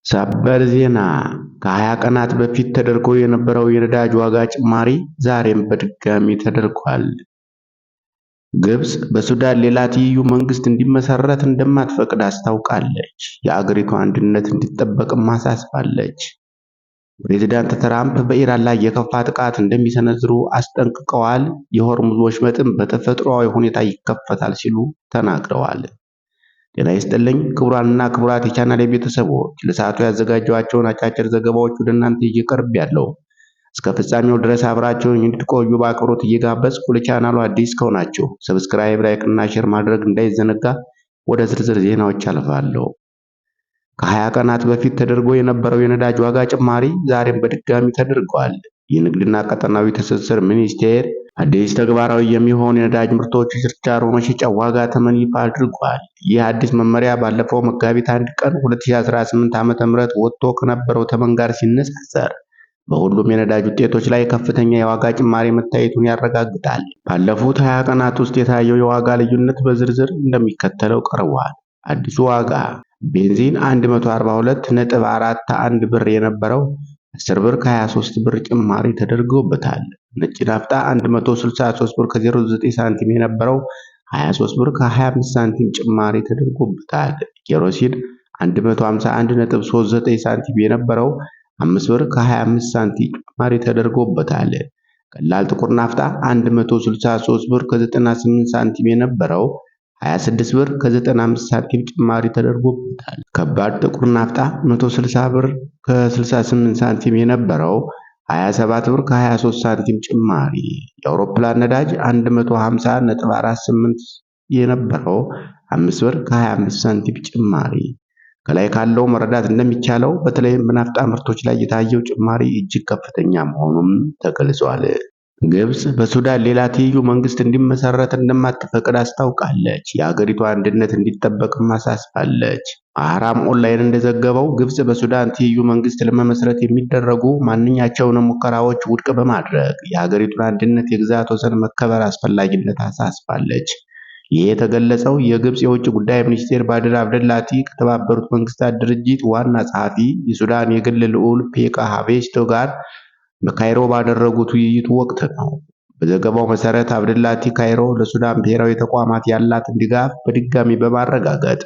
ሰበር ዜና ከ20 ቀናት በፊት ተደርጎ የነበረው የነዳጅ ዋጋ ጭማሪ ዛሬም በድጋሚ ተደርጓል። ግብጽ በሱዳን ሌላ ትይዩ መንግስት እንዲመሰረት እንደማትፈቅድ አስታውቃለች። የአገሪቱ አንድነት እንዲጠበቅም አሳስባለች። ፕሬዝዳንት ትራምፕ በኢራን ላይ የከፋ ጥቃት እንደሚሰነዝሩ አስጠንቅቀዋል። የሆርሙዝ ወሽመጥም በተፈጥሯዊ ሁኔታ ይከፈታል ሲሉ ተናግረዋል። ጤና ይስጥልኝ ክቡራንና ክቡራት የቻናሌ ቤተሰቦች፣ ለሰዓቱ ያዘጋጀኋቸውን አጫጭር ዘገባዎች ወደ እናንተ ይዤ ቀርቤያለሁ። እስከ ፍጻሜው ድረስ አብራችሁኝ እንድትቆዩ በአክብሮት እየጋበዝኩ ለቻናሉ አዲስ ከሆናችሁ ሰብስክራይብ፣ ላይክ እና ሼር ማድረግ እንዳይዘነጋ። ወደ ዝርዝር ዜናዎች አልፋለሁ። ከ20 ቀናት በፊት ተደርጎ የነበረው የነዳጅ ዋጋ ጭማሪ ዛሬም በድጋሚ ተደርጓል። የንግድና ቀጠናዊ ትስስር ሚኒስቴር አዲስ ተግባራዊ የሚሆን የነዳጅ ምርቶች ችርቻሮ መሸጫ ዋጋ ተመን ይፋ አድርጓል። ይህ አዲስ መመሪያ ባለፈው መጋቢት 1 ቀን 2018 ዓ.ም ወጥቶ ከነበረው ተመን ጋር ሲነጻጸር በሁሉም የነዳጅ ውጤቶች ላይ ከፍተኛ የዋጋ ጭማሪ መታየቱን ያረጋግጣል። ባለፉት 20 ቀናት ውስጥ የታየው የዋጋ ልዩነት በዝርዝር እንደሚከተለው ቀርቧል። አዲሱ ዋጋ ቤንዚን 142.41 ብር የነበረው 10 ብር ከ23 ብር ጭማሪ ተደርጎበታል። ነጭ ናፍጣ 163 ብር ከ09 ሳንቲም የነበረው 23 ብር ከ25 ሳንቲም ጭማሪ ተደርጎበታል። ኬሮሲን 151.39 ሳንቲም የነበረው 5 ብር ከ25 ሳንቲም ጭማሪ ተደርጎበታል። ቀላል ጥቁር ናፍጣ 163 ብር ከ98 ሳንቲም የነበረው 26 ብር ከ95 ሳንቲም ጭማሪ ተደርጎበታል። ከባድ ጥቁር ናፍጣ 160 ብር ከ68 ሳንቲም የነበረው 27 ብር ከ23 ሳንቲም ጭማሪ። የአውሮፕላን ነዳጅ 150.48 የነበረው 5 ብር ከ25 ሳንቲም ጭማሪ። ከላይ ካለው መረዳት እንደሚቻለው በተለይም በናፍጣ ምርቶች ላይ የታየው ጭማሪ እጅግ ከፍተኛ መሆኑም ተገልጿል። ግብጽ በሱዳን ሌላ ትይዩ መንግስት እንዲመሰረት እንደማትፈቅድ አስታውቃለች። የአገሪቱ አንድነት እንዲጠበቅም አሳስባለች። አህራም ኦንላይን እንደዘገበው ግብጽ በሱዳን ትይዩ መንግስት ለመመስረት የሚደረጉ ማንኛቸውንም ሙከራዎች ውድቅ በማድረግ የሀገሪቱን አንድነት፣ የግዛት ወሰን መከበር አስፈላጊነት አሳስባለች። ይህ የተገለጸው የግብጽ የውጭ ጉዳይ ሚኒስቴር ባድር አብደላቲ ከተባበሩት መንግስታት ድርጅት ዋና ጸሐፊ የሱዳን የግል ልዑል ፔካ ሃቬስቶ ጋር በካይሮ ባደረጉት ውይይት ወቅት ነው። በዘገባው መሰረት አብደላቲ ካይሮ ለሱዳን ብሔራዊ ተቋማት ያላትን ድጋፍ በድጋሚ በማረጋገጥ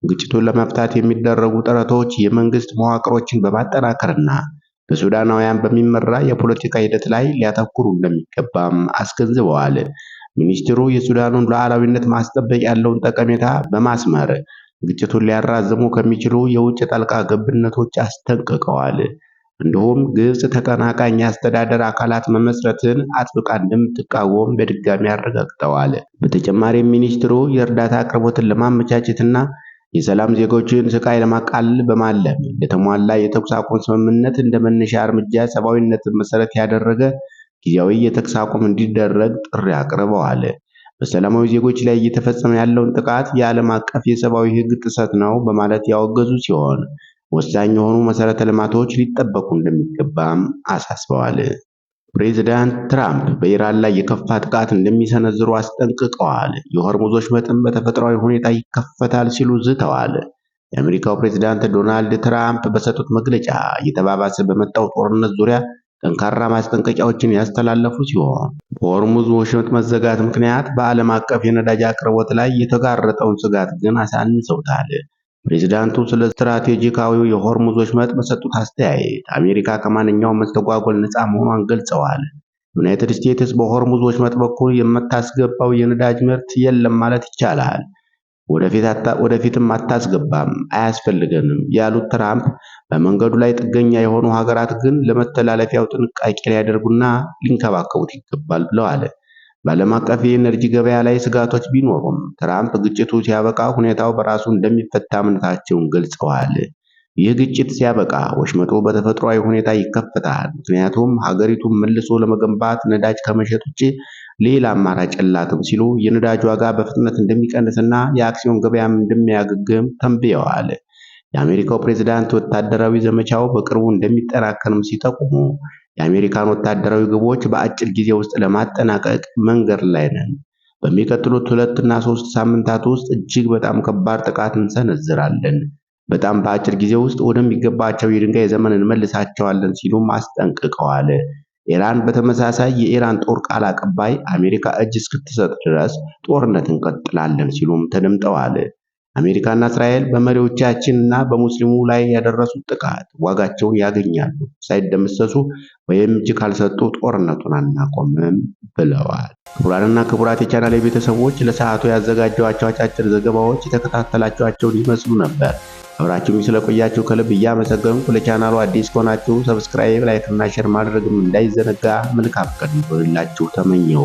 ግጭቱን ለመፍታት የሚደረጉ ጥረቶች የመንግስት መዋቅሮችን በማጠናከርና በሱዳናውያን በሚመራ የፖለቲካ ሂደት ላይ ሊያተኩሩ እንደሚገባም አስገንዝበዋል። ሚኒስትሩ የሱዳኑን ሉዓላዊነት ማስጠበቅ ያለውን ጠቀሜታ በማስመር ግጭቱን ሊያራዝሙ ከሚችሉ የውጭ ጣልቃ ገብነቶች አስጠንቅቀዋል። እንዲሁም ግብጽ ተቀናቃኝ የአስተዳደር አካላት መመስረትን አጥብቃ እንደምትቃወም በድጋሚ አረጋግጠዋል። በተጨማሪም ሚኒስትሩ የእርዳታ አቅርቦትን ለማመቻቸትና የሰላም ዜጎችን ስቃይ ለማቃለል በማለም ለተሟላ የተኩስ አቁም ስምምነት እንደ መነሻ እርምጃ ሰብአዊነትን መሰረት ያደረገ ጊዜያዊ የተኩስ አቁም እንዲደረግ ጥሪ አቅርበዋል። በሰላማዊ ዜጎች ላይ እየተፈጸመ ያለውን ጥቃት የዓለም አቀፍ የሰብአዊ ሕግ ጥሰት ነው በማለት ያወገዙ ሲሆን ወሳኝ የሆኑ መሰረተ ልማቶች ሊጠበቁ እንደሚገባም አሳስበዋል። ፕሬዝዳንት ትራምፕ በኢራን ላይ የከፋ ጥቃት እንደሚሰነዝሩ አስጠንቅቀዋል። የሆርሙዝ ወሽመጥም በተፈጥሯዊ ሁኔታ ይከፈታል ሲሉ ዝተዋል። የአሜሪካው ፕሬዝዳንት ዶናልድ ትራምፕ በሰጡት መግለጫ እየተባባሰ በመጣው ጦርነት ዙሪያ ጠንካራ ማስጠንቀቂያዎችን ያስተላለፉ ሲሆን በሆርሙዝ ወሽመጥ መዘጋት ምክንያት በዓለም አቀፍ የነዳጅ አቅርቦት ላይ የተጋረጠውን ስጋት ግን አሳንሰውታል። ፕሬዝዳንቱ ስለ ስትራቴጂካዊው የሆርሙዝ ወሽመጥ በሰጡት አስተያየት አሜሪካ ከማንኛውም መስተጓጎል ነፃ መሆኗን ገልጸዋል። ዩናይትድ ስቴትስ በሆርሙዝ ወሽመጥ በኩል የምታስገባው የነዳጅ ምርት የለም ማለት ይቻላል። ወደፊትም አታስገባም፣ አያስፈልገንም ያሉት ትራምፕ በመንገዱ ላይ ጥገኛ የሆኑ ሀገራት ግን ለመተላለፊያው ጥንቃቄ ሊያደርጉና ሊንከባከቡት ይገባል ብለዋል። በዓለም አቀፍ የኤነርጂ ገበያ ላይ ስጋቶች ቢኖሩም ትራምፕ ግጭቱ ሲያበቃ ሁኔታው በራሱ እንደሚፈታ እምነታቸውን ገልጸዋል። ይህ ግጭት ሲያበቃ ወሽመጡ በተፈጥሯዊ ሁኔታ ይከፈታል፣ ምክንያቱም ሀገሪቱን መልሶ ለመገንባት ነዳጅ ከመሸጥ ውጭ ሌላ አማራጭ የላትም ሲሉ የነዳጅ ዋጋ በፍጥነት እንደሚቀንስና የአክሲዮን ገበያም እንደሚያገግም ተንብየዋል። የአሜሪካው ፕሬዝዳንት ወታደራዊ ዘመቻው በቅርቡ እንደሚጠናከርም ሲጠቁሙ የአሜሪካን ወታደራዊ ግቦች በአጭር ጊዜ ውስጥ ለማጠናቀቅ መንገድ ላይ ነን። በሚቀጥሉት 2 እና 3 ሳምንታት ውስጥ እጅግ በጣም ከባድ ጥቃት እንሰነዝራለን። በጣም በአጭር ጊዜ ውስጥ ወደሚገባቸው የድንጋይ ዘመን እንመልሳቸዋለን ሲሉም አስጠንቅቀዋል። ኢራን በተመሳሳይ የኢራን ጦር ቃል አቀባይ አሜሪካ እጅ እስክትሰጥ ድረስ ጦርነት እንቀጥላለን ሲሉም ተደምጠዋል። አሜሪካና እስራኤል በመሪዎቻችንና በሙስሊሙ ላይ ያደረሱት ጥቃት ዋጋቸውን ያገኛሉ፣ ሳይደመሰሱ ወይም እጅ ካልሰጡ ጦርነቱን አናቆምም ብለዋል። ክቡራንና ክቡራት የቻናሌ ቤተሰቦች ለሰዓቱ ያዘጋጀኋቸው አጫጭር ዘገባዎች የተከታተላችኋቸውን ይመስሉ ነበር። አብራችሁኝ ስለቆያችሁ ከልብ እያመሰገንኩ ለቻናሉ አዲስ ከሆናችሁ ሰብስክራይብ፣ ላይክ እና ሼር ማድረግም እንዳይዘነጋ። መልካም ቀን ይሁንላችሁ ተመኘው።